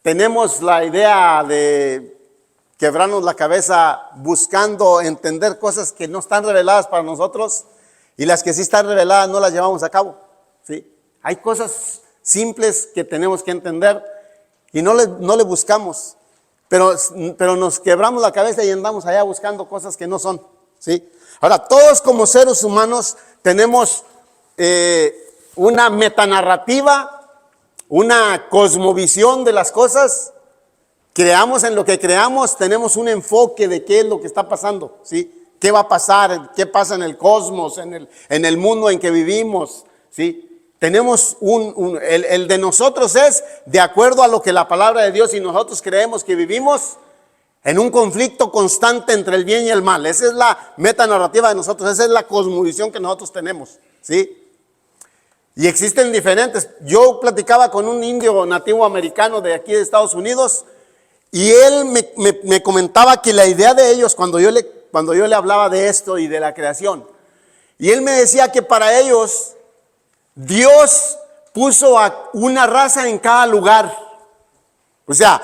tenemos la idea de quebrarnos la cabeza buscando entender cosas que no están reveladas para nosotros, y las que sí están reveladas no las llevamos a cabo, ¿sí? Hay cosas simples que tenemos que entender y no le buscamos, pero nos quebramos la cabeza y andamos allá buscando cosas que no son, ¿sí? Ahora, todos como seres humanos tenemos una metanarrativa, una cosmovisión de las cosas. Creamos en lo que creamos, tenemos un enfoque de qué es lo que está pasando, ¿sí? ¿Qué va a pasar? ¿Qué pasa en el cosmos, en el mundo en que vivimos? ¿Sí? Tenemos el de nosotros es de acuerdo a lo que la palabra de Dios, y nosotros creemos que vivimos en un conflicto constante entre el bien y el mal. Esa es la metanarrativa de nosotros, esa es la cosmovisión que nosotros tenemos, ¿sí? Y existen diferentes. Yo platicaba con un indio nativo americano de aquí de Estados Unidos, y él me comentaba que la idea de ellos, cuando yo le hablaba de esto y de la creación, y él me decía que para ellos Dios puso a una raza en cada lugar. O sea,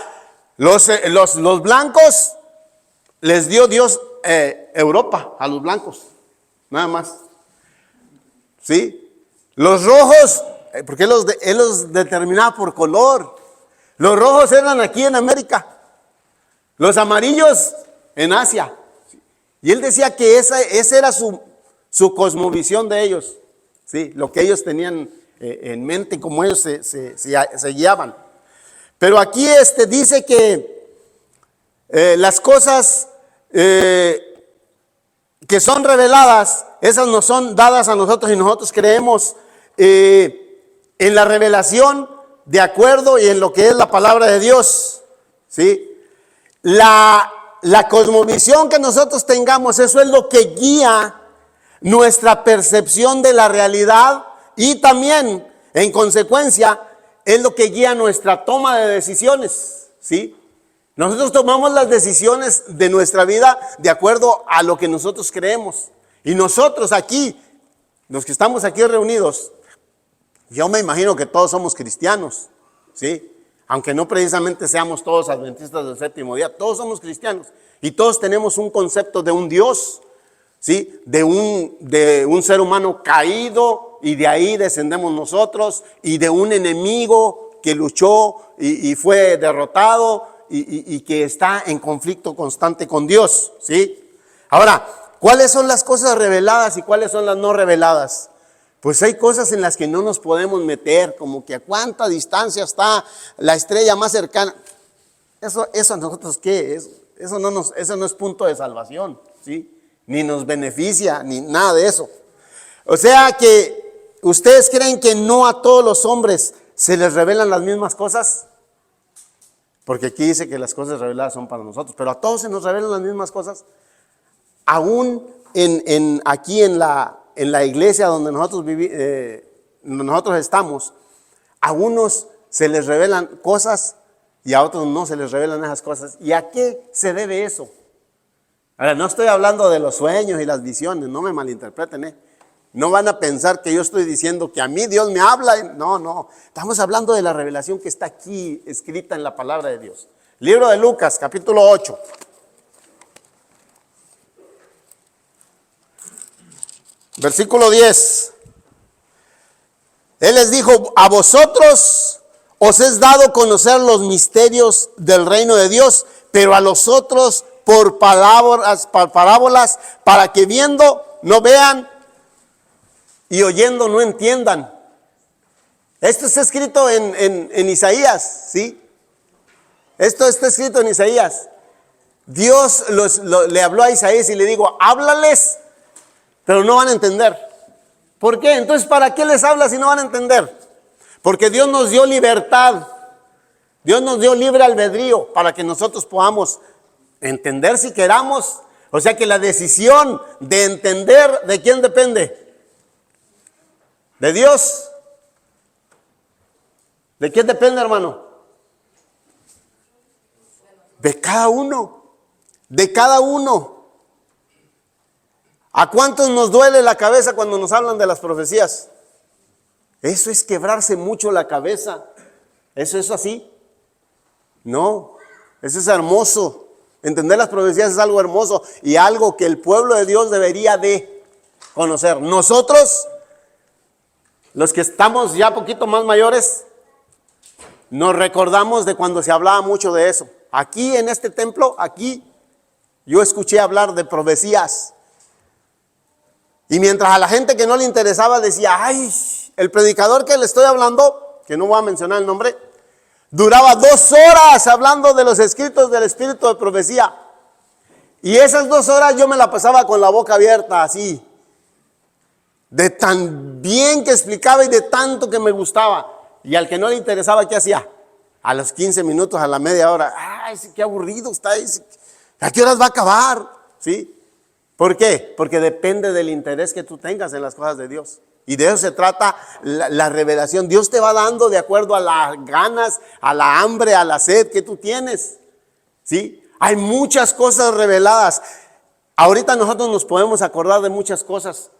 los blancos les dio Dios Europa a los blancos, nada más, ¿sí? Los rojos, porque él los determinaba por color. Los rojos eran aquí en América, los amarillos en Asia. Y él decía que esa era su cosmovisión de ellos, ¿sí? Lo que ellos tenían en mente y cómo ellos se guiaban. Pero aquí dice que las cosas que son reveladas, esas nos son dadas a nosotros, y nosotros creemos en la revelación de acuerdo y en lo que es la palabra de Dios, ¿sí? La cosmovisión que nosotros tengamos, eso es lo que guía nuestra percepción de la realidad, y también, en consecuencia, es lo que guía nuestra toma de decisiones, ¿sí? Nosotros tomamos las decisiones de nuestra vida de acuerdo a lo que nosotros creemos. Y nosotros aquí, los que estamos aquí reunidos, yo me imagino que todos somos cristianos, ¿sí? Aunque no precisamente seamos todos adventistas del séptimo día, todos somos cristianos y todos tenemos un concepto de un Dios, ¿sí? De un ser humano caído, y de ahí descendemos nosotros, y de un enemigo que luchó y fue derrotado y que está en conflicto constante con Dios, ¿sí? Ahora, ¿cuáles son las cosas reveladas y cuáles son las no reveladas? Pues hay cosas en las que no nos podemos meter, como que a cuánta distancia está la estrella más cercana. Eso a nosotros, ¿qué es? Eso no es punto de salvación, ¿sí? Ni nos beneficia, ni nada de eso. O sea que, ¿ustedes creen que no a todos los hombres se les revelan las mismas cosas? Porque aquí dice que las cosas reveladas son para nosotros, pero a todos se nos revelan las mismas cosas. Aún aquí en la iglesia donde nosotros estamos, a unos se les revelan cosas y a otros no se les revelan esas cosas. ¿Y a qué se debe eso? Ahora, no estoy hablando de los sueños y las visiones, no me malinterpreten, No van a pensar que yo estoy diciendo que a mí Dios me habla. No, estamos hablando de la revelación que está aquí escrita en la palabra de Dios. Libro de Lucas, capítulo 8. Versículo 10. Él les dijo: a vosotros os es dado conocer los misterios del reino de Dios, pero a los otros por parábolas, para que viendo no vean y oyendo no entiendan. Esto está escrito en Isaías, ¿sí? Esto está escrito en Isaías. Dios le habló a Isaías y le dijo: háblales, pero no van a entender. ¿Por qué? Entonces, ¿para qué les habla si no van a entender? Porque Dios nos dio libertad. Dios nos dio libre albedrío para que nosotros podamos entender si queramos. O sea que la decisión de entender, ¿de quién depende? ¿De Dios? ¿De quién depende, hermano? De cada uno. De cada uno. ¿A cuántos nos duele la cabeza cuando nos hablan de las profecías? Eso es quebrarse mucho la cabeza. Eso es así. No, eso es hermoso. Entender las profecías es algo hermoso y algo que el pueblo de Dios debería de conocer. Nosotros, los que estamos ya poquito más mayores, nos recordamos de cuando se hablaba mucho de eso. Aquí en este templo, aquí, yo escuché hablar de profecías. Y mientras a la gente que no le interesaba decía, ay, el predicador que le estoy hablando, que no voy a mencionar el nombre, duraba 2 horas hablando de los escritos del espíritu de profecía. Y esas 2 horas yo me la pasaba con la boca abierta, así. De tan bien que explicaba y de tanto que me gustaba. Y al que no le interesaba, ¿qué hacía? A los 15 minutos, a la media hora, ay, qué aburrido está. ¿A qué horas va a acabar? ¿Sí? ¿Por qué? Porque depende del interés que tú tengas en las cosas de Dios. Y de eso se trata la revelación. Dios te va dando de acuerdo a las ganas, a la hambre, a la sed que tú tienes. ¿Sí? Hay muchas cosas reveladas. Ahorita nosotros nos podemos acordar de muchas cosas.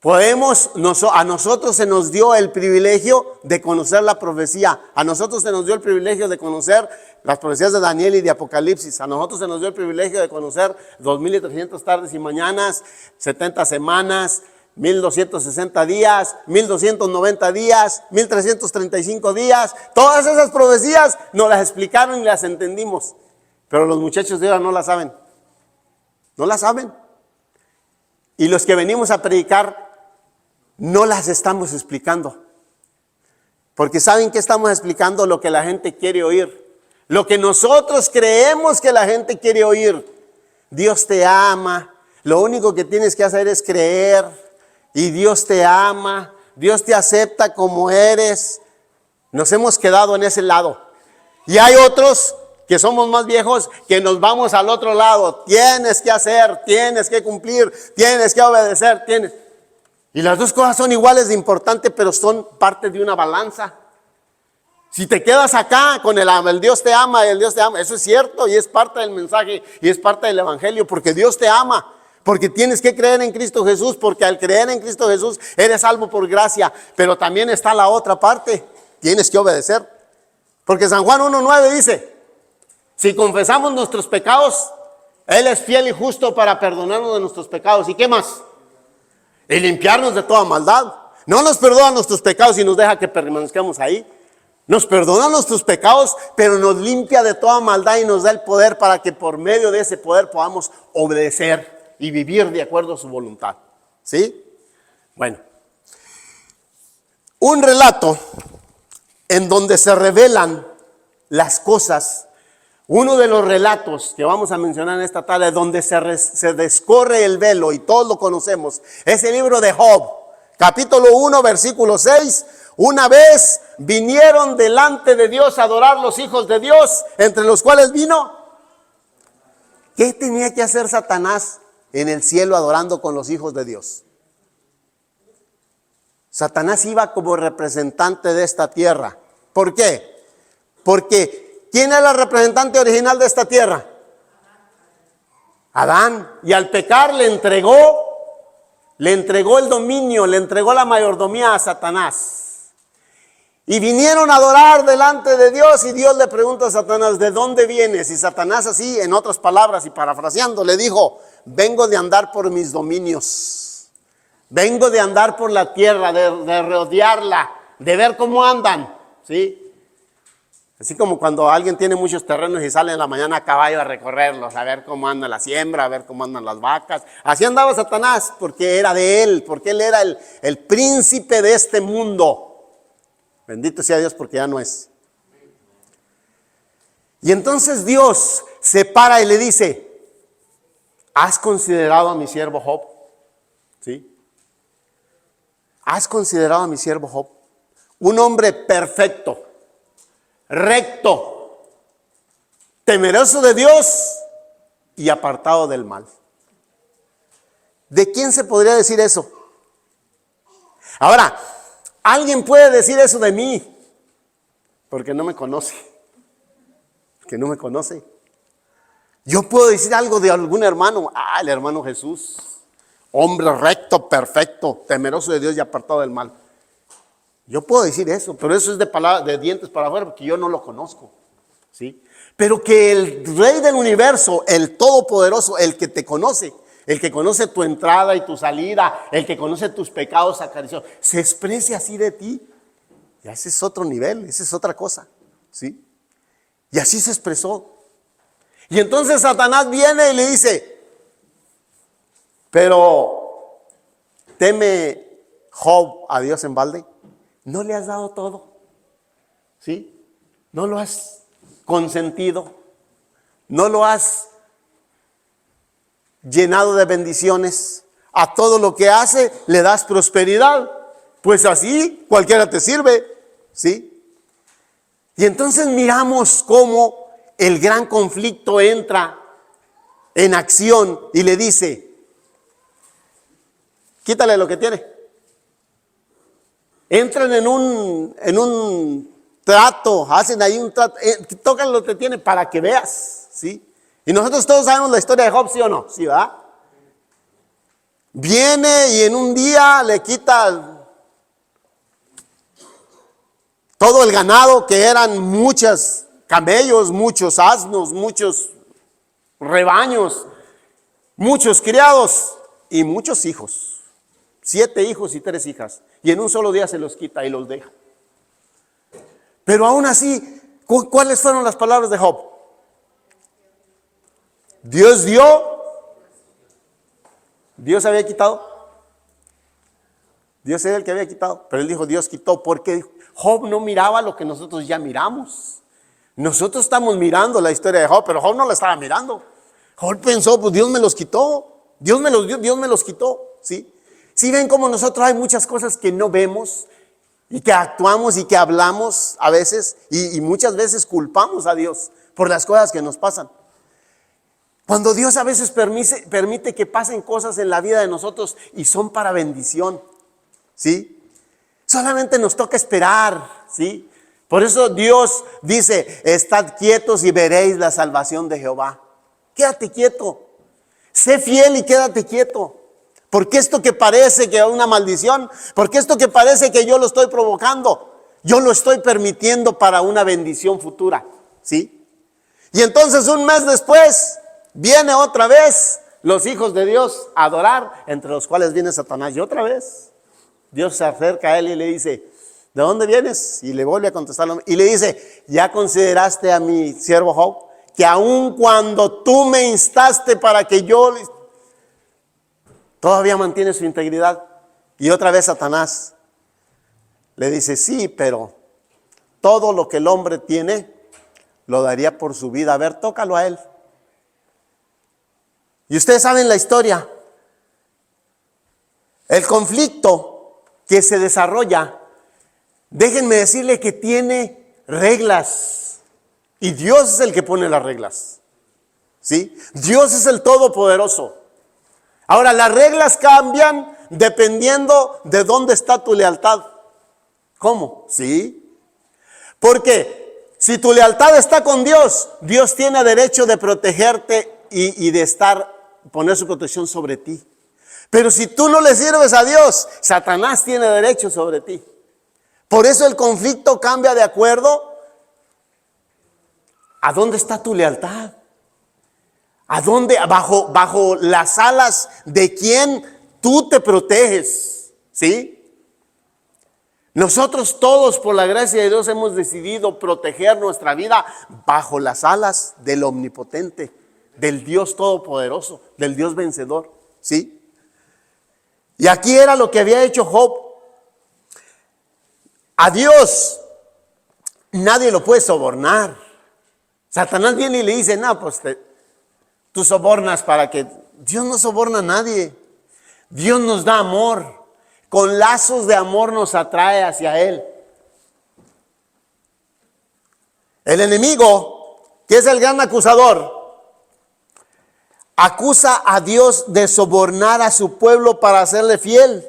A nosotros se nos dio el privilegio de conocer la profecía. A nosotros se nos dio el privilegio de conocer las profecías de Daniel y de Apocalipsis. A nosotros se nos dio el privilegio de conocer 2300 tardes y mañanas, 70 semanas, 1260 días, 1290 días, 1335 días. Todas esas profecías nos las explicaron y las entendimos. Pero los muchachos de ahora no las saben. No las saben. Y los que venimos a predicar no las estamos explicando. Porque ¿saben qué estamos explicando? Lo que la gente quiere oír. Lo que nosotros creemos que la gente quiere oír. Dios te ama. Lo único que tienes que hacer es creer. Y Dios te ama. Dios te acepta como eres. Nos hemos quedado en ese lado. Y hay otros que somos más viejos, que nos vamos al otro lado. Tienes que hacer, tienes que cumplir, tienes que obedecer, tienes. Y las dos cosas son iguales de importantes, pero son parte de una balanza. Si te quedas acá con el Dios te ama y el Dios te ama, eso es cierto y es parte del mensaje y es parte del evangelio, porque Dios te ama, porque tienes que creer en Cristo Jesús, porque al creer en Cristo Jesús eres salvo por gracia, pero también está la otra parte, tienes que obedecer. Porque San Juan 1:9 dice, si confesamos nuestros pecados, Él es fiel y justo para perdonarnos de nuestros pecados. ¿Y qué más? Y limpiarnos de toda maldad. No nos perdona nuestros pecados y nos deja que permanezcamos ahí. Nos perdona nuestros pecados, pero nos limpia de toda maldad y nos da el poder para que por medio de ese poder podamos obedecer y vivir de acuerdo a su voluntad. ¿Sí? Bueno. Un relato en donde se revelan las cosas. Uno de los relatos que vamos a mencionar en esta tarde, donde se descorre el velo y todos lo conocemos, es el libro de Job, capítulo 1, versículo 6. Una vez vinieron delante de Dios a adorar los hijos de Dios, entre los cuales vino. ¿Qué tenía que hacer Satanás en el cielo adorando con los hijos de Dios? Satanás iba como representante de esta tierra. ¿Por qué? Porque ¿quién es el representante original de esta tierra? Adán. Y al pecar le entregó el dominio, le entregó la mayordomía a Satanás. Y vinieron a adorar delante de Dios y Dios le pregunta a Satanás, ¿de dónde vienes? Y Satanás así, en otras palabras y parafraseando, le dijo, vengo de andar por mis dominios. Vengo de andar por la tierra, de rodearla, de ver cómo andan, ¿sí? Así como cuando alguien tiene muchos terrenos y sale en la mañana a caballo a recorrerlos, a ver cómo anda la siembra, a ver cómo andan las vacas. Así andaba Satanás, porque era de él, porque él era el príncipe de este mundo. Bendito sea Dios, porque ya no es. Y entonces Dios se para y le dice, ¿has considerado a mi siervo Job? ¿Sí? ¿Has considerado a mi siervo Job? Un hombre perfecto, recto, temeroso de Dios y apartado del mal. ¿De quién se podría decir eso? Ahora, alguien puede decir eso de mí, porque no me conoce. Porque no me conoce. Yo puedo decir algo de algún hermano, el hermano Jesús, hombre recto, perfecto, temeroso de Dios y apartado del mal. Yo puedo decir eso, pero eso es de dientes para afuera, porque yo no lo conozco. ¿sí? Pero que el Rey del universo, el Todopoderoso, el que te conoce, el que conoce tu entrada y tu salida, el que conoce tus pecados acariciados, se exprese así de ti. Ya ese es otro nivel, esa es otra cosa, ¿sí? Y así se expresó. Y entonces Satanás viene y le dice, pero ¿teme Job a Dios en balde? ¿No le has dado todo? ¿Sí? ¿No lo has consentido? ¿No lo has llenado de bendiciones? A todo lo que hace le das prosperidad. Pues así cualquiera te sirve, ¿sí? Y entonces miramos cómo el gran conflicto entra en acción y le dice, quítale lo que tiene. Entran en un trato, hacen ahí un trato, tocan lo que tiene para que veas, ¿sí? Y nosotros todos sabemos la historia de Job, ¿sí o no? Sí, ¿verdad? Viene y en un día le quita todo el ganado, que eran muchos camellos, muchos asnos, muchos rebaños, muchos criados y muchos hijos. 7 hijos y 3 hijas. Y en un solo día se los quita y los deja. Pero aún así, ¿cuáles fueron las palabras de Job? Dios dio, Dios había quitado. Dios era el que había quitado, pero él dijo Dios quitó, porque Job no miraba lo que nosotros ya miramos. Nosotros estamos mirando la historia de Job, pero Job no la estaba mirando. Job pensó, pues Dios me los quitó, Dios me los dio, Dios me los quitó, ¿sí? Si ven como nosotros hay muchas cosas que no vemos y que actuamos y que hablamos a veces y muchas veces culpamos a Dios por las cosas que nos pasan. Cuando Dios a veces permite que pasen cosas en la vida de nosotros y son para bendición, ¿sí? Solamente nos toca esperar, ¿sí? Por eso Dios dice, estad quietos y veréis la salvación de Jehová. Quédate quieto, sé fiel y quédate quieto. Porque esto que parece que es una maldición, porque esto que parece que yo lo estoy provocando, yo lo estoy permitiendo para una bendición futura, ¿sí? Y entonces un mes después, viene otra vez los hijos de Dios a adorar, entre los cuales viene Satanás. Y otra vez, Dios se acerca a él y le dice, ¿de dónde vienes? Y le vuelve a contestar y le dice, ¿ya consideraste a mi siervo Job? Que aun cuando tú me instaste para que yo... todavía mantiene su integridad. Y otra vez Satanás le dice, sí, pero todo lo que el hombre tiene, lo daría por su vida. A ver, tócalo a él. Y ustedes saben la historia. El conflicto que se desarrolla, déjenme decirle que tiene reglas. Y Dios es el que pone las reglas, ¿sí? Dios es el Todopoderoso. Ahora, las reglas cambian dependiendo de dónde está tu lealtad. ¿Cómo? ¿Sí? Porque si tu lealtad está con Dios, Dios tiene derecho de protegerte y de poner su protección sobre ti. Pero si tú no le sirves a Dios, Satanás tiene derecho sobre ti. Por eso el conflicto cambia de acuerdo a dónde está tu lealtad. ¿A dónde? Bajo las alas de quién tú te proteges, ¿sí? Nosotros todos, por la gracia de Dios, hemos decidido proteger nuestra vida bajo las alas del Omnipotente, del Dios Todopoderoso, del Dios vencedor, ¿sí? Y aquí era lo que había hecho Job. A Dios nadie lo puede sobornar. Satanás viene y le dice, no, pues tú sobornas para que... Dios no soborna a nadie. Dios nos da amor. Con lazos de amor nos atrae hacia Él. El enemigo, que es el gran acusador, acusa a Dios de sobornar a su pueblo para hacerle fiel.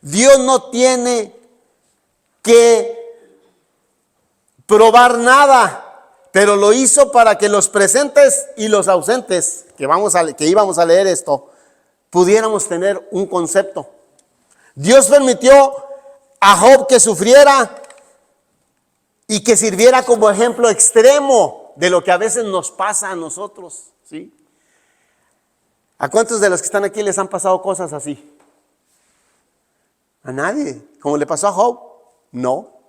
Dios no tiene que probar nada, pero lo hizo para que los presentes y los ausentes, que íbamos a leer esto, pudiéramos tener un concepto. Dios permitió a Job que sufriera y que sirviera como ejemplo extremo de lo que a veces nos pasa a nosotros, ¿sí? ¿A cuántos de los que están aquí les han pasado cosas así? A nadie. ¿Como le pasó a Job? No.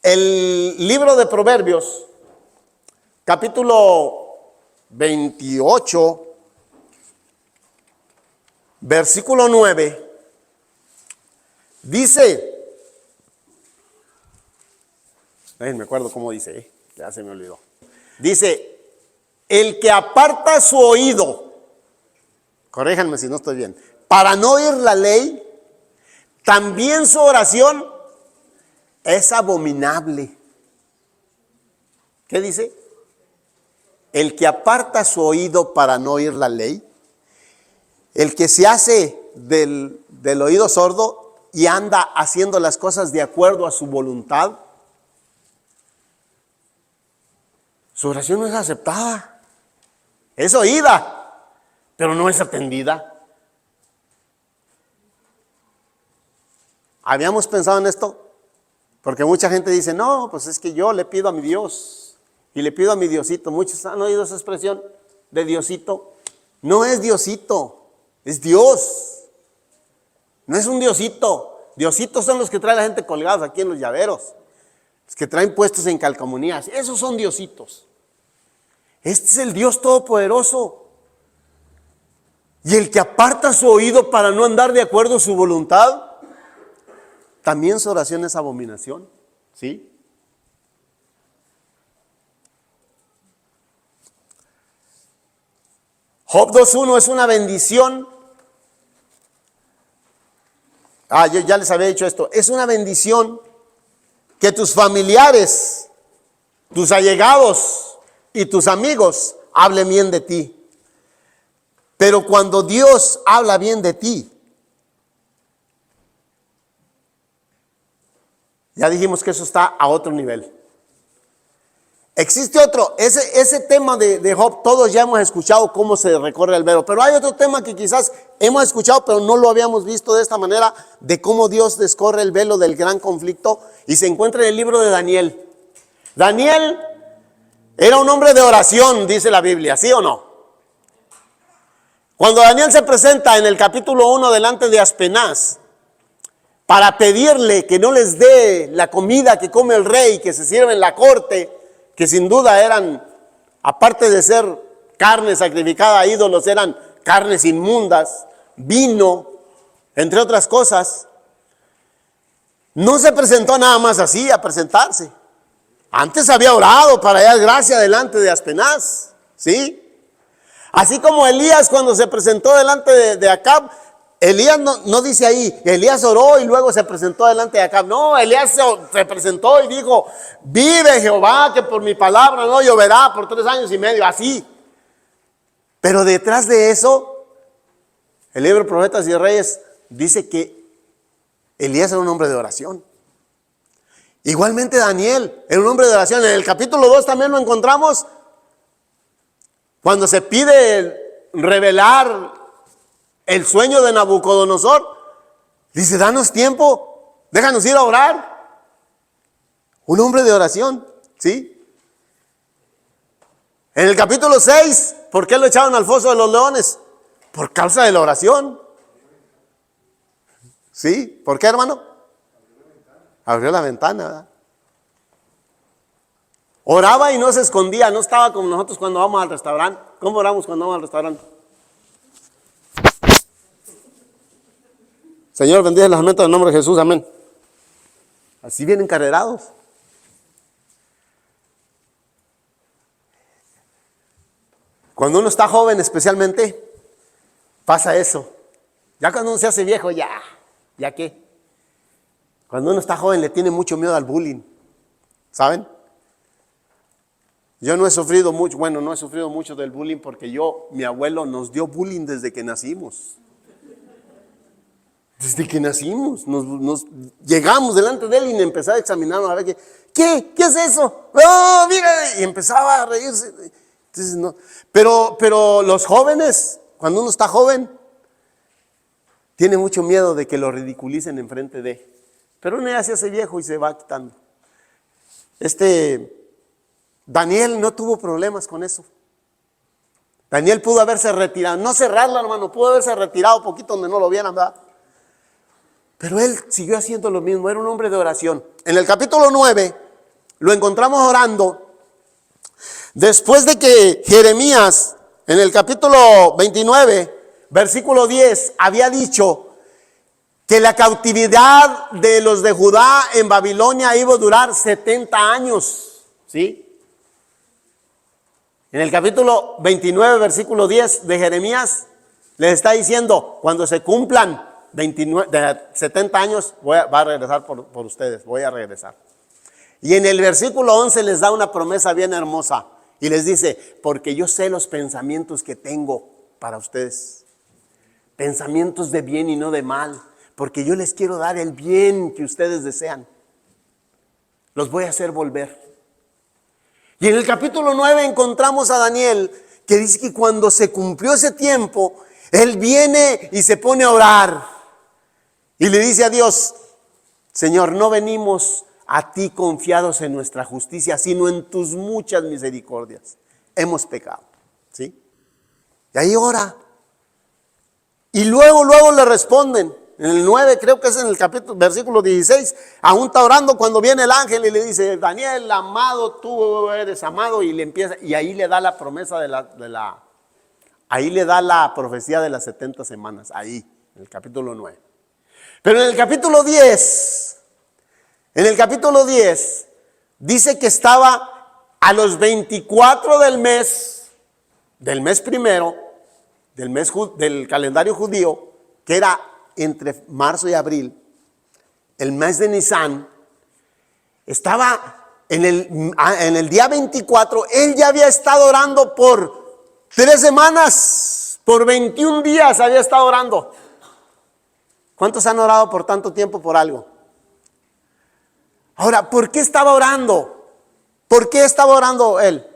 El libro de Proverbios, capítulo 28, versículo 9, dice, me acuerdo cómo dice, ya se me olvidó. Dice, el que aparta su oído, corríjanme si no estoy bien, para no oír la ley, también su oración es abominable. ¿Qué dice? El que aparta su oído para no oír la ley, el que se hace del oído sordo y anda haciendo las cosas de acuerdo a su voluntad, su oración no es aceptada. Es oída, pero no es atendida. ¿Habíamos pensado en esto? Porque mucha gente dice, no, pues es que yo le pido a mi Dios y le pido a mi Diosito. Muchos han oído esa expresión de Diosito. No es Diosito, es Dios. No es un Diosito. Diositos son los que trae la gente colgados aquí en los llaveros. Los que traen puestos en calcamonías. Esos son Diositos. Este es el Dios Todopoderoso. Y el que aparta su oído para no andar de acuerdo a su voluntad, también su oración es abominación, ¿sí? Job 2:1 es una bendición. Yo ya les había dicho esto. Es una bendición que tus familiares, tus allegados y tus amigos hablen bien de ti. Pero cuando Dios habla bien de ti, ya dijimos que eso está a otro nivel. Existe otro, ese tema de Job, todos ya hemos escuchado cómo se recorre el velo, pero hay otro tema que quizás hemos escuchado, pero no lo habíamos visto de esta manera, de cómo Dios descorre el velo del gran conflicto, y se encuentra en el libro de Daniel. Daniel era un hombre de oración, dice la Biblia, ¿sí o no? Cuando Daniel se presenta en el capítulo 1 delante de Aspenaz, para pedirle que no les dé la comida que come el rey, que se sirve en la corte, que sin duda eran, aparte de ser carne sacrificada a ídolos, eran carnes inmundas, vino, entre otras cosas. No se presentó nada más así a presentarse. Antes había orado para hallar gracia delante de Aspenaz, ¿sí? Así como Elías cuando se presentó delante de Acab, Elías no dice ahí, Elías oró y luego se presentó delante de Acab. No, Elías se presentó y dijo, vive Jehová que por mi palabra no lloverá por 3 años y medio, así. Pero detrás de eso, el libro de Profetas y Reyes dice que Elías era un hombre de oración. Igualmente Daniel era un hombre de oración. En el capítulo 2 también lo encontramos, cuando se pide revelar el sueño de Nabucodonosor, dice, danos tiempo, déjanos ir a orar. Un hombre de oración, ¿sí? En el capítulo 6, ¿por qué lo echaron al foso de los leones? Por causa de la oración. ¿Sí? ¿Por qué, hermano? Abrió la ventana, ¿verdad? Oraba y no se escondía, no estaba como nosotros cuando vamos al restaurante. ¿Cómo oramos cuando vamos al restaurante? Señor, bendice las alimentos en el nombre de Jesús, amén. Así vienen encarrerados. Cuando uno está joven especialmente, pasa eso. Ya cuando uno se hace viejo, ¿ya qué? Cuando uno está joven le tiene mucho miedo al bullying, ¿saben? Yo no he sufrido mucho del bullying porque mi abuelo nos dio bullying desde que nacimos. Desde que nacimos, nos llegamos delante de él y empezaba a examinarnos a ver ¿qué es eso? ¡Oh, mira! Y empezaba a reírse. Entonces, no. Pero los jóvenes, cuando uno está joven, Tiene mucho miedo de que lo ridiculicen enfrente de él. Pero uno ya se hace viejo y se va quitando. Daniel no tuvo problemas con eso. Daniel pudo haberse retirado, no cerrarla, hermano, pudo haberse retirado un poquito donde no lo vieran, ¿verdad? Pero él siguió haciendo lo mismo, era un hombre de oración. En el capítulo 9 lo encontramos orando. Después de que Jeremías, en el capítulo 29, versículo 10, había dicho que la cautividad de los de Judá en Babilonia iba a durar 70 años, ¿sí? En el capítulo 29, versículo 10 de Jeremías, les está diciendo, cuando se cumplan 70 años, va a regresar por ustedes, voy a regresar. Y en el versículo 11 les da una promesa bien hermosa y les dice, porque yo sé los pensamientos que tengo para ustedes, pensamientos de bien y no de mal, porque yo les quiero dar el bien que ustedes desean. Los voy a hacer volver. Y en el capítulo 9 encontramos a Daniel, que dice que cuando se cumplió ese tiempo, él viene y se pone a orar. Y le dice a Dios, Señor, no venimos a ti confiados en nuestra justicia, sino en tus muchas misericordias. Hemos pecado, ¿sí? Y ahí ora. Y luego le responden. En el 9, creo que es en el capítulo, versículo 16, aún está orando cuando viene el ángel y le dice, Daniel, amado, tú eres amado, y le empieza, y ahí le da la promesa ahí le da la profecía de las 70 semanas, ahí, en el capítulo 9. Pero en el capítulo 10, dice que estaba a los 24 del mes primero, del calendario judío, que era entre marzo y abril, el mes de Nisan, estaba en el día 24, él ya había estado orando por 3 semanas, por 21 días había estado orando. ¿Cuántos han orado por tanto tiempo por algo? Ahora, ¿por qué estaba orando? ¿Por qué estaba orando él?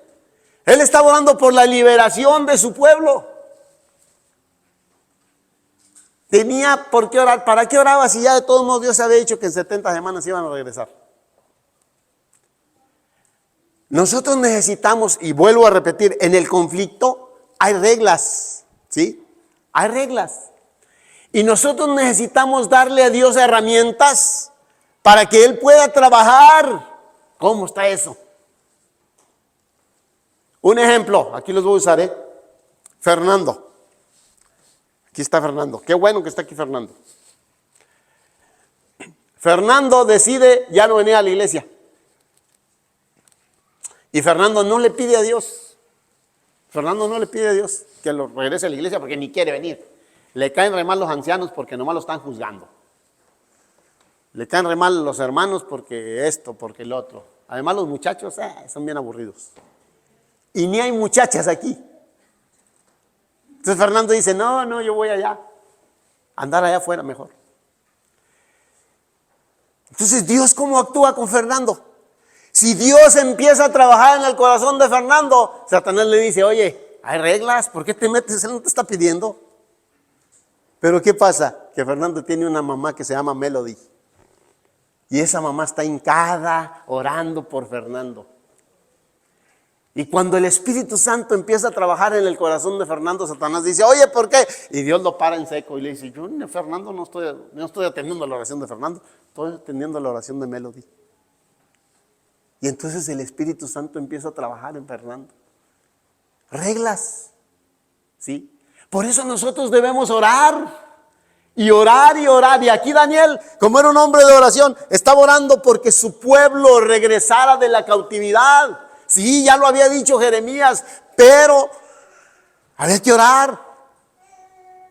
Él estaba orando por la liberación de su pueblo. Tenía por qué orar. ¿Para qué oraba si ya de todos modos Dios había dicho que en 70 semanas iban a regresar? Nosotros necesitamos, y vuelvo a repetir, en el conflicto hay reglas, ¿sí? Hay reglas. Y nosotros necesitamos darle a Dios herramientas para que Él pueda trabajar. ¿Cómo está eso? Un ejemplo, aquí los voy a usar, Fernando. Aquí está Fernando. Qué bueno que está aquí Fernando. Fernando decide ya no venir a la iglesia. Y Fernando no le pide a Dios. Fernando no le pide a Dios que lo regrese a la iglesia porque ni quiere venir. Le caen re mal los ancianos porque nomás lo están juzgando. Le caen re mal los hermanos porque esto, porque lo otro. Además los muchachos son bien aburridos. Y ni hay muchachas aquí. Entonces Fernando dice, no, yo voy allá. Andar allá afuera mejor. Entonces Dios, ¿cómo actúa con Fernando? Si Dios empieza a trabajar en el corazón de Fernando, Satanás le dice, oye, hay reglas, ¿por qué te metes? Él no te está pidiendo. Pero ¿qué pasa? Que Fernando tiene una mamá que se llama Melody. Y esa mamá está hincada orando por Fernando. Y cuando el Espíritu Santo empieza a trabajar en el corazón de Fernando, Satanás dice, oye, ¿por qué? Y Dios lo para en seco y le dice, yo, Fernando, no estoy atendiendo la oración de Fernando, estoy atendiendo la oración de Melody. Y entonces el Espíritu Santo empieza a trabajar en Fernando. Reglas, ¿sí? Por eso nosotros debemos orar. Y orar y orar. Y aquí Daniel, como era un hombre de oración, estaba orando porque su pueblo regresara de la cautividad. Sí, ya lo había dicho Jeremías, pero había que orar.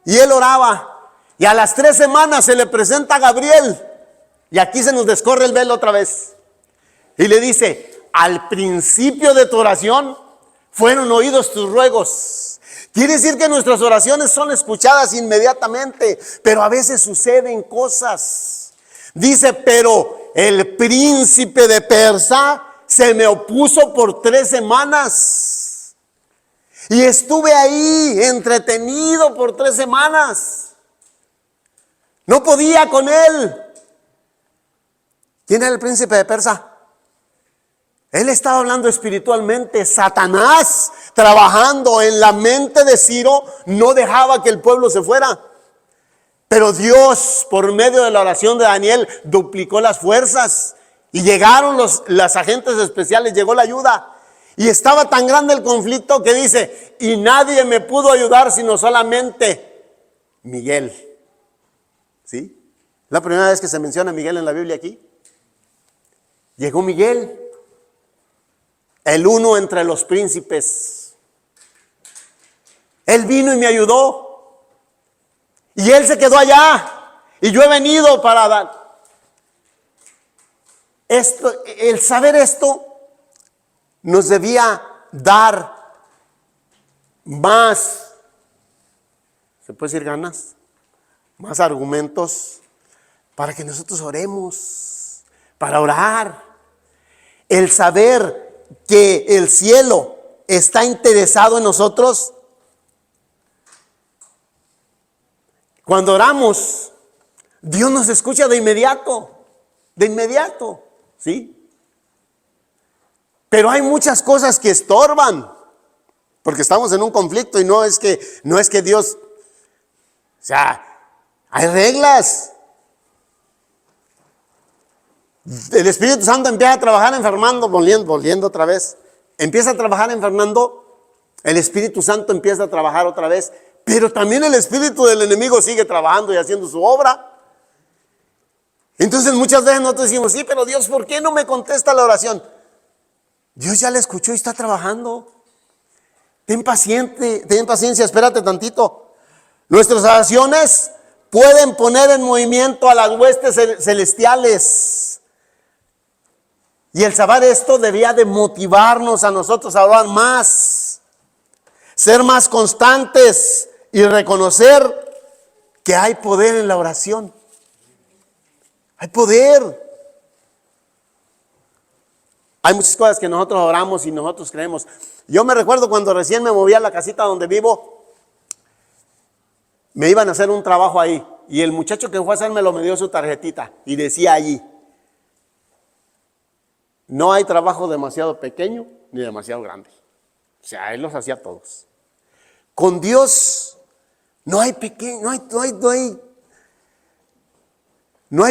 Y él oraba. Y a las 3 semanas se le presenta a Gabriel. Y aquí se nos descorre el velo otra vez. Y le dice, al principio de tu oración fueron oídos tus ruegos. Quiere decir que nuestras oraciones son escuchadas inmediatamente, pero a veces suceden cosas. Dice, pero el príncipe de Persia se me opuso por 3 semanas. Y estuve ahí entretenido por 3 semanas. No podía con él. ¿Quién era el príncipe de Persa? Él estaba hablando espiritualmente. Satanás, trabajando en la mente de Ciro, no dejaba que el pueblo se fuera. Pero Dios, por medio de la oración de Daniel, duplicó las fuerzas. Y llegaron los agentes especiales, llegó la ayuda. Y estaba tan grande el conflicto que dice, y nadie me pudo ayudar sino solamente Miguel. ¿Sí? La primera vez que se menciona a Miguel en la Biblia aquí. Llegó Miguel, el uno entre los príncipes. Él vino y me ayudó. Y él se quedó allá. Y yo he venido para dar. El saber esto nos debía dar más, ¿se puede decir ganas? Más argumentos para que nosotros oremos, para orar. El saber que el cielo está interesado en nosotros. Cuando oramos, Dios nos escucha de inmediato, ¿sí? Pero hay muchas cosas que estorban, porque estamos en un conflicto y no es que Dios, o sea, hay reglas. El Espíritu Santo empieza a trabajar en Fernando, volviendo otra vez. Empieza a trabajar en Fernando, el Espíritu Santo empieza a trabajar otra vez, pero también el espíritu del enemigo sigue trabajando y haciendo su obra. Entonces muchas veces nosotros decimos, sí, pero Dios, ¿por qué no me contesta la oración? Dios ya la escuchó y está trabajando. Ten paciencia, espérate tantito. Nuestras oraciones pueden poner en movimiento a las huestes celestiales. Y el saber esto debía de motivarnos a nosotros a orar más, ser más constantes y reconocer que hay poder en la oración. Hay poder. Hay muchas cosas que nosotros oramos y nosotros creemos. Yo me recuerdo cuando recién me moví a la casita donde vivo, me iban a hacer un trabajo ahí. Y el muchacho que fue a hacérmelo me dio su tarjetita y decía allí, no hay trabajo demasiado pequeño ni demasiado grande. O sea, él los hacía todos. Con Dios no hay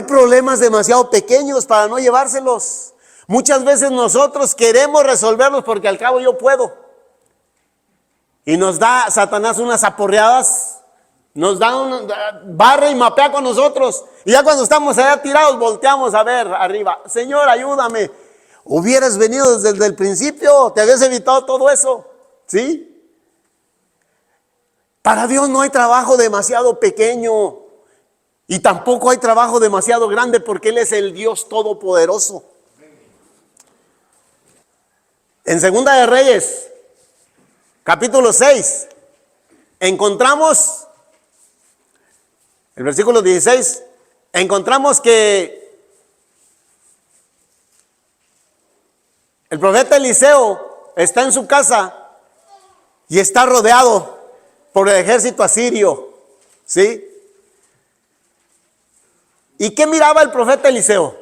problemas demasiado pequeños para no llevárselos. Muchas veces nosotros queremos resolverlos porque al cabo yo puedo. Y nos da Satanás unas aporreadas, nos da barre y mapea con nosotros. Y ya cuando estamos allá tirados, volteamos a ver arriba. Señor, ayúdame. Hubieras venido desde el principio, te habías evitado todo eso. ¿Sí? Para Dios no hay trabajo demasiado pequeño. Y tampoco hay trabajo demasiado grande porque Él es el Dios todopoderoso. En Segunda de Reyes, capítulo 6, encontramos, el versículo 16, encontramos que el profeta Eliseo está en su casa y está rodeado por el ejército asirio, ¿sí? ¿Y qué miraba el profeta Eliseo?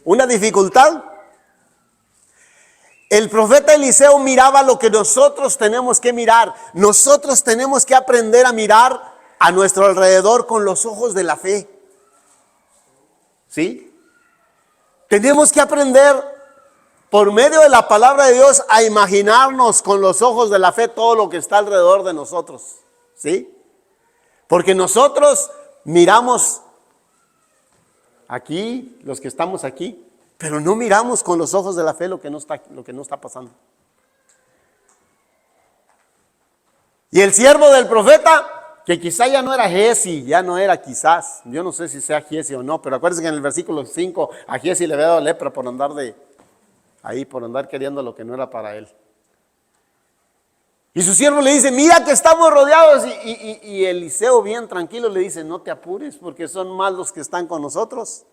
¿Una dificultad? El profeta Eliseo miraba lo que nosotros tenemos que mirar. Nosotros tenemos que aprender a mirar a nuestro alrededor con los ojos de la fe. ¿Sí? Tenemos que aprender por medio de la palabra de Dios a imaginarnos con los ojos de la fe todo lo que está alrededor de nosotros. ¿Sí? Porque nosotros miramos aquí, los que estamos aquí, pero no miramos con los ojos de la fe lo que no está pasando. Y el siervo del profeta, que quizá ya no era Giezi, ya no era quizás, yo no sé si sea Giezi o no, pero acuérdense que en el versículo 5 a Giezi le había dado lepra por andar por andar queriendo lo que no era para él. Y su siervo le dice, mira que estamos rodeados. Y Eliseo bien tranquilo le dice, no te apures porque son más los que están con nosotros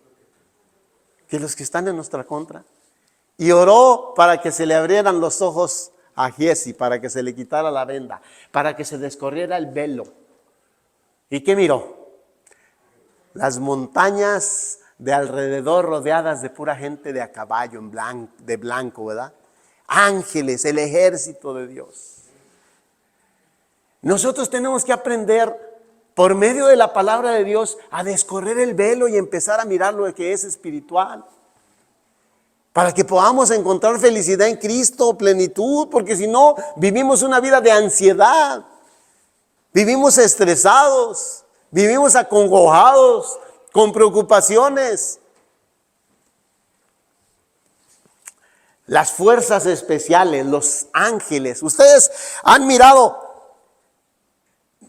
que los que están en nuestra contra. Y oró para que se le abrieran los ojos a Giezi, para que se le quitara la venda, para que se descorriera el velo. ¿Y qué miró? Las montañas de alrededor rodeadas de pura gente de a caballo, de blanco, ¿verdad? Ángeles, el ejército de Dios. Nosotros tenemos que aprender por medio de la palabra de Dios a descorrer el velo y empezar a mirar lo que es espiritual. Para que podamos encontrar felicidad en Cristo, plenitud, porque si no, vivimos una vida de ansiedad. Vivimos estresados, vivimos acongojados, con preocupaciones. Las fuerzas especiales, los ángeles. Ustedes han mirado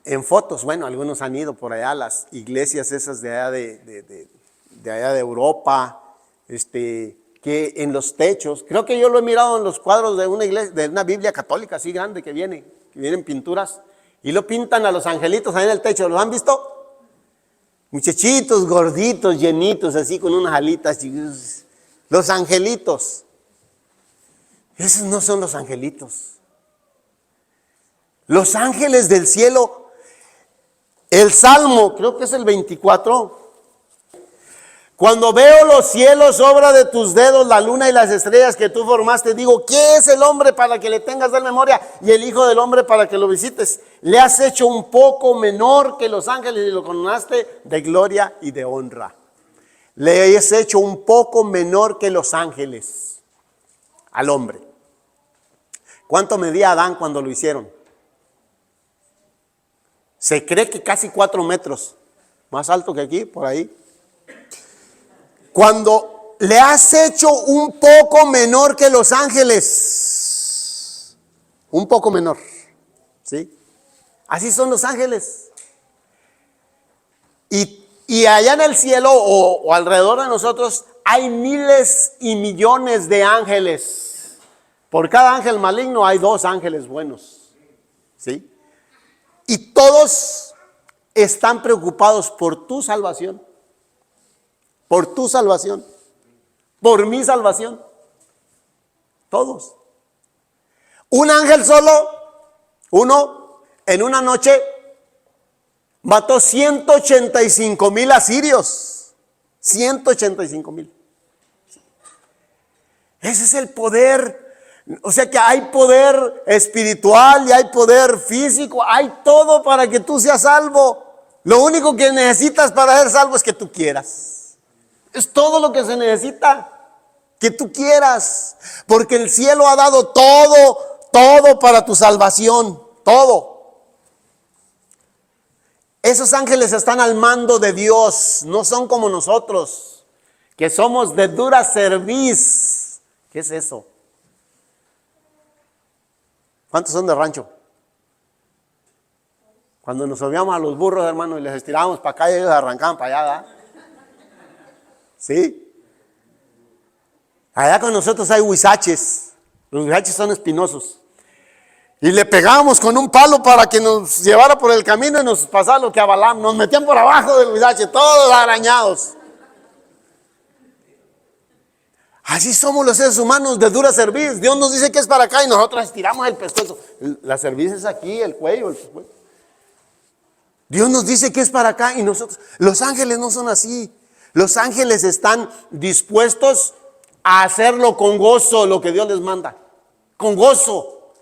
en fotos, bueno, algunos han ido por allá a las iglesias esas de allá de allá de Europa, que en los techos, creo que yo lo he mirado en los cuadros de una iglesia, de una Biblia católica así grande que vienen pinturas, y lo pintan a los angelitos ahí en el techo. ¿Los han visto? Muchachitos gorditos, llenitos, así con unas alitas. Los angelitos. Esos no son los angelitos. Los ángeles del cielo. El Salmo, creo que es el 24. Cuando veo los cielos, obra de tus dedos, la luna y las estrellas que tú formaste, digo, ¿qué es el hombre para que le tengas de memoria? Y el hijo del hombre para que lo visites. Le has hecho un poco menor que los ángeles y lo coronaste de gloria y de honra. Le has hecho un poco menor que los ángeles al hombre. ¿Cuánto medía Adán cuando lo hicieron? Se cree que casi 4 metros, más alto que aquí, por ahí. Cuando le has hecho un poco menor que los ángeles, un poco menor, ¿sí? Así son los ángeles. Y allá en el cielo o alrededor de nosotros hay miles y millones de ángeles. Por cada ángel maligno hay 2 ángeles buenos, ¿sí? Y todos están preocupados por tu salvación. Por tu salvación. Por mi salvación. Todos. Un ángel solo, uno, en una noche, mató 185,000 asirios. 185,000. Ese es el poder. O sea que hay poder espiritual y hay poder físico, hay todo para que tú seas salvo. Lo único que necesitas para ser salvo es que tú quieras. Es todo lo que se necesita, que tú quieras. Porque el cielo ha dado todo para tu salvación, todo. Esos ángeles están al mando de Dios, no son como nosotros, que somos de dura cerviz. ¿Qué es eso? ¿Cuántos son de rancho? Cuando nos subíamos a los burros, hermano, y les estirábamos para acá y ellos arrancaban para allá, ¿verdad? ¿Sí? Allá con nosotros hay huizaches. Los huizaches son espinosos. Y le pegábamos con un palo para que nos llevara por el camino y nos pasara lo que a Balaam. Nos metían por abajo del huizache, todos arañados. Así somos los seres humanos, de dura cerviz. Dios nos dice que es para acá y nosotros estiramos el pescuezo. La cerviz es aquí, el cuello, el pescuezo. Dios nos dice que es para acá y nosotros. Los ángeles no son así. Los ángeles están dispuestos a hacerlo con gozo, lo que Dios les manda. Con gozo.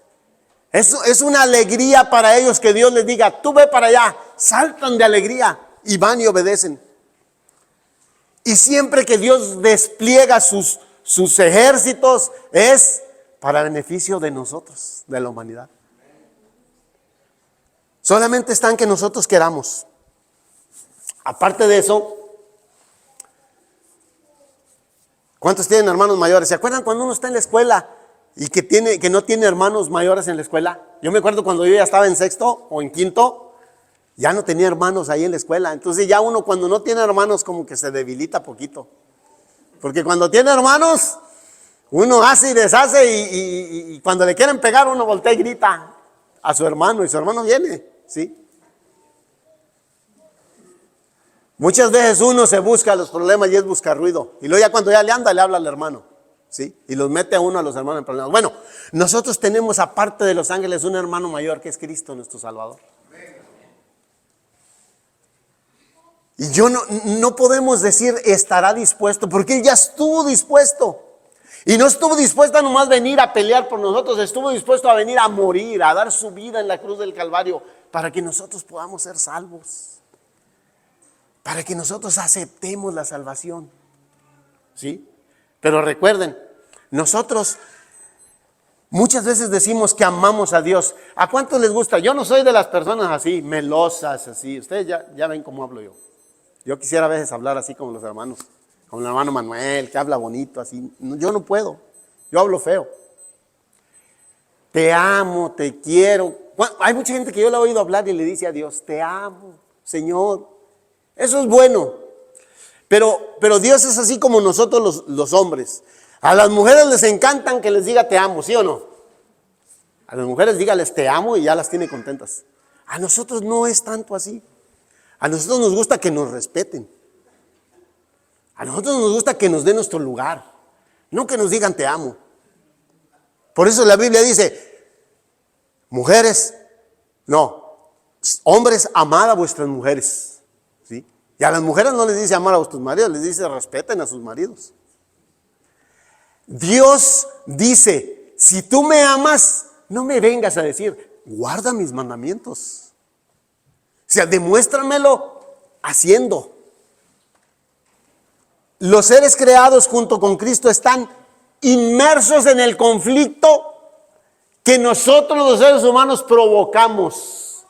Es una alegría para ellos que Dios les diga, tú ve para allá. Saltan de alegría y van y obedecen. Y siempre que Dios despliega sus ejércitos es para beneficio de nosotros, de la humanidad. Solamente están que nosotros queramos. Aparte de eso, ¿cuántos tienen hermanos mayores? ¿Se acuerdan cuando uno está en la escuela y que no tiene hermanos mayores en la escuela? Yo me acuerdo cuando yo ya estaba en 6º o en 5º, ya no tenía hermanos ahí en la escuela. Entonces ya uno cuando no tiene hermanos como que se debilita poquito. Porque cuando tiene hermanos, uno hace y deshace y cuando le quieren pegar uno voltea y grita a su hermano y su hermano viene, ¿sí? Muchas veces uno se busca los problemas y es buscar ruido. Y luego ya cuando ya le anda, le habla al hermano, ¿sí? Y los mete a uno a los hermanos en problemas. Bueno, nosotros tenemos aparte de los ángeles un hermano mayor que es Cristo nuestro Salvador. Y no podemos decir estará dispuesto, porque Él ya estuvo dispuesto. Y no estuvo dispuesto a nomás venir a pelear por nosotros, estuvo dispuesto a venir a morir, a dar su vida en la cruz del Calvario, para que nosotros podamos ser salvos, para que nosotros aceptemos la salvación. ¿Sí? Pero recuerden, nosotros muchas veces decimos que amamos a Dios. ¿A cuántos les gusta? Yo no soy de las personas así, melosas, así. Ustedes ya ven cómo hablo yo. Yo quisiera a veces hablar así como los hermanos, como el hermano Manuel, que habla bonito, así. Yo no puedo, yo hablo feo. Te amo, te quiero. Bueno, hay mucha gente que yo le he oído hablar y le dice a Dios, te amo, Señor. Eso es bueno. Pero Dios es así como nosotros los hombres. A las mujeres les encantan que les diga te amo, ¿sí o no? A las mujeres dígales te amo y ya las tiene contentas. A nosotros no es tanto así. A nosotros nos gusta que nos respeten. A nosotros nos gusta que nos den nuestro lugar, no que nos digan te amo. Por eso la Biblia dice, mujeres, no, hombres, amad a vuestras mujeres. ¿Sí? Y a las mujeres no les dice amar a vuestros maridos, les dice respeten a sus maridos. Dios dice, si tú me amas, no me vengas a decir, guarda mis mandamientos. O sea, demuéstramelo haciendo. Los seres creados junto con Cristo están inmersos en el conflicto que nosotros los seres humanos provocamos.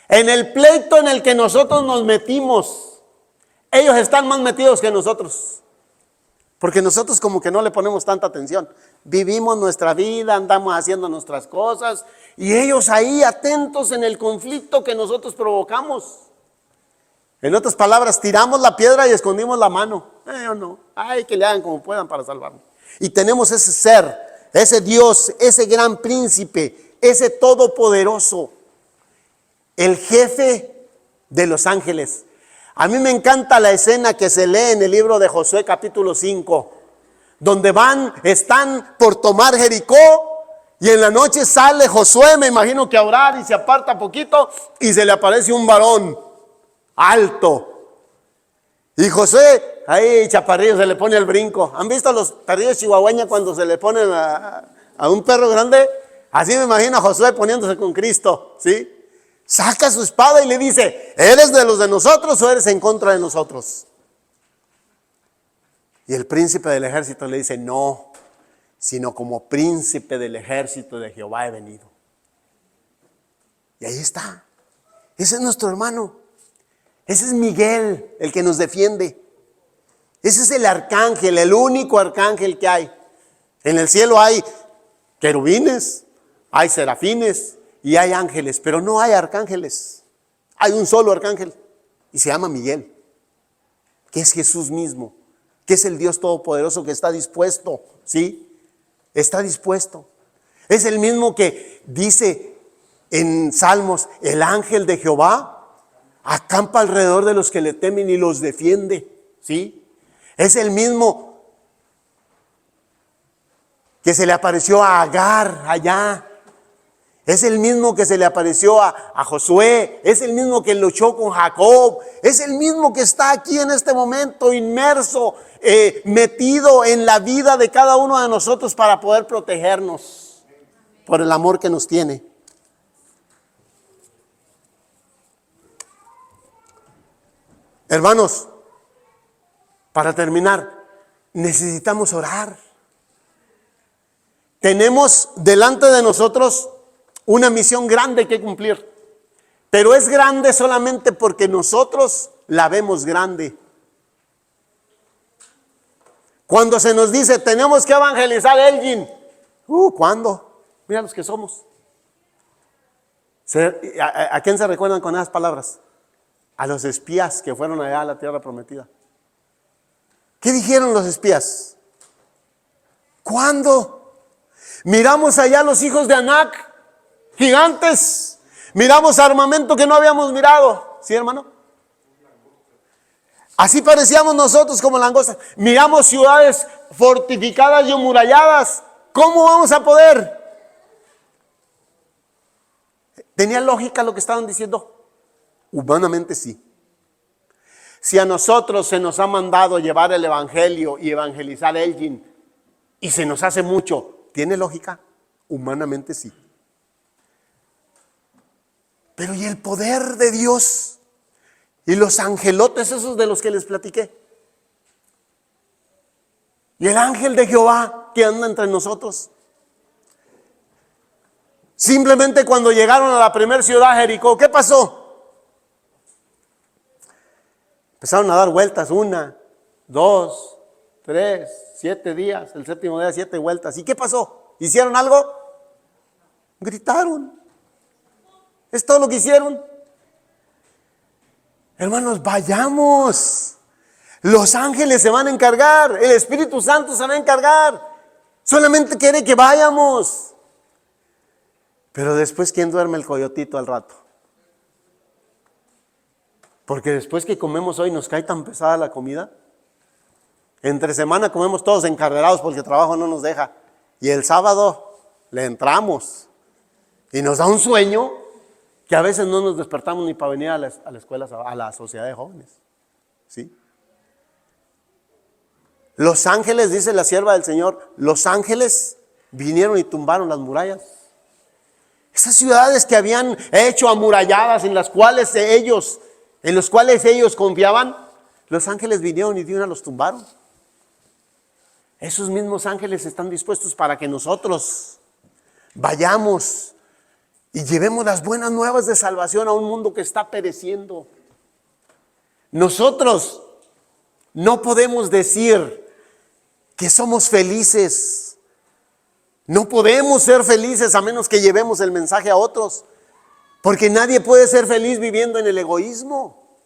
En el pleito en el que nosotros nos metimos. Ellos están más metidos que nosotros. Porque nosotros como que no le ponemos tanta atención. Vivimos nuestra vida, andamos haciendo nuestras cosas. Y ellos ahí atentos en el conflicto que nosotros provocamos. En otras palabras, tiramos la piedra y escondimos la mano. O no. Ay, que le hagan como puedan para salvarnos. Y tenemos ese ser, ese Dios, ese gran príncipe, ese todopoderoso, el jefe de los ángeles. A mí me encanta la escena que se lee en el libro de Josué capítulo 5, donde están por tomar Jericó y en la noche sale Josué, me imagino que a orar, y se aparta poquito y se le aparece un varón alto. Y Josué, ahí chaparrillo, se le pone el brinco. ¿Han visto los perrillos chihuahueños cuando se le ponen a un perro grande? Así me imagino a Josué poniéndose con Cristo, ¿sí? Saca su espada y le dice, ¿eres de los de nosotros o eres en contra de nosotros? Y el príncipe del ejército le dice, no, sino como príncipe del ejército de Jehová he venido. Y ahí está. Ese es nuestro hermano. Ese es Miguel, el que nos defiende. Ese es el arcángel, el único arcángel que hay. En el cielo hay querubines, hay serafines y hay ángeles, pero no hay arcángeles. Hay un solo arcángel y se llama Miguel, que es Jesús mismo, que es el Dios todopoderoso que está dispuesto, ¿sí? Está dispuesto. Es el mismo que dice en Salmos, el ángel de Jehová acampa alrededor de los que le temen y los defiende, ¿sí? Es el mismo que se le apareció a Agar allá. Es el mismo que se le apareció a Josué. Es el mismo que luchó con Jacob. Es el mismo que está aquí en este momento inmerso, metido en la vida de cada uno de nosotros para poder protegernos por el amor que nos tiene. Hermanos, para terminar, necesitamos orar. Tenemos delante de nosotros una misión grande que cumplir, pero es grande solamente porque nosotros la vemos grande. Cuando se nos dice, tenemos que evangelizar a Elgin, ¿cuándo? Mira los que somos. ¿A quién se recuerdan con esas palabras? A los espías que fueron allá a la tierra prometida. ¿Qué dijeron los espías? ¿Cuándo? Miramos allá los hijos de Anac, gigantes. Miramos armamento que no habíamos mirado. ¿Sí, hermano? Así parecíamos nosotros como langostas. Miramos ciudades fortificadas y amuralladas. ¿Cómo vamos a poder? ¿Tenía lógica lo que estaban diciendo? Humanamente sí. Si a nosotros se nos ha mandado llevar el evangelio y evangelizar a Elgin y se nos hace mucho, ¿tiene lógica? Humanamente sí. Pero ¿y el poder de Dios? Y los angelotes esos de los que les platiqué. Y el ángel de Jehová que anda entre nosotros. Simplemente cuando llegaron a la primera ciudad, Jericó, ¿qué pasó? Empezaron a dar vueltas, 1, 2, 3, 7 días, el séptimo día 7 vueltas. ¿Y qué pasó? ¿Hicieron algo? Gritaron. Es todo lo que hicieron. Hermanos, vayamos. Los ángeles se van a encargar, el Espíritu Santo se va a encargar. Solamente quiere que vayamos. Pero después, ¿quién duerme el coyotito al rato? Porque después que comemos hoy nos cae tan pesada la comida. Entre semana comemos todos encarrerados porque el trabajo no nos deja. Y el sábado le entramos. Y nos da un sueño que a veces no nos despertamos ni para venir a la escuela, a la sociedad de jóvenes. ¿Sí? Los ángeles, dice la sierva del Señor, los ángeles vinieron y tumbaron las murallas. Esas ciudades que habían hecho amuralladas en los cuales ellos confiaban, los ángeles vinieron y de una los tumbaron. Esos mismos ángeles están dispuestos para que nosotros vayamos y llevemos las buenas nuevas de salvación a un mundo que está pereciendo. Nosotros no podemos decir que somos felices. No podemos ser felices a menos que llevemos el mensaje a otros. Porque nadie puede ser feliz viviendo en el egoísmo.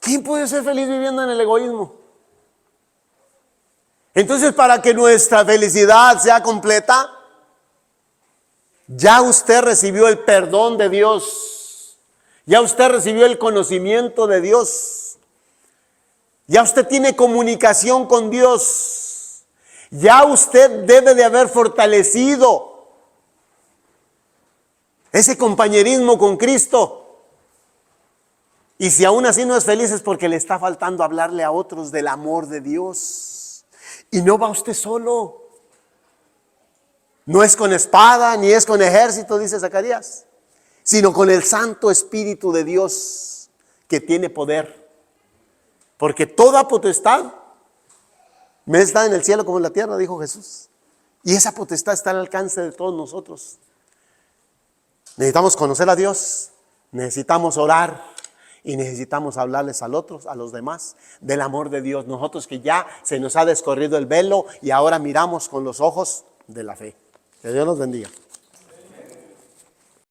¿Quién puede ser feliz viviendo en el egoísmo? Entonces, para que nuestra felicidad sea completa, ya usted recibió el perdón de Dios. Ya usted recibió el conocimiento de Dios. Ya usted tiene comunicación con Dios. Ya usted debe de haber fortalecido ese compañerismo con Cristo. Y si aún así no es feliz es porque le está faltando hablarle a otros del amor de Dios. Y no va usted solo. No es con espada ni es con ejército, dice Zacarías, sino con el Santo Espíritu de Dios que tiene poder. Porque toda potestad me está en el cielo como en la tierra, dijo Jesús. Y esa potestad está al alcance de todos nosotros. Necesitamos conocer a Dios, necesitamos orar y necesitamos hablarles a los demás del amor de Dios. Nosotros que ya se nos ha descorrido el velo y ahora miramos con los ojos de la fe. Que Dios los bendiga.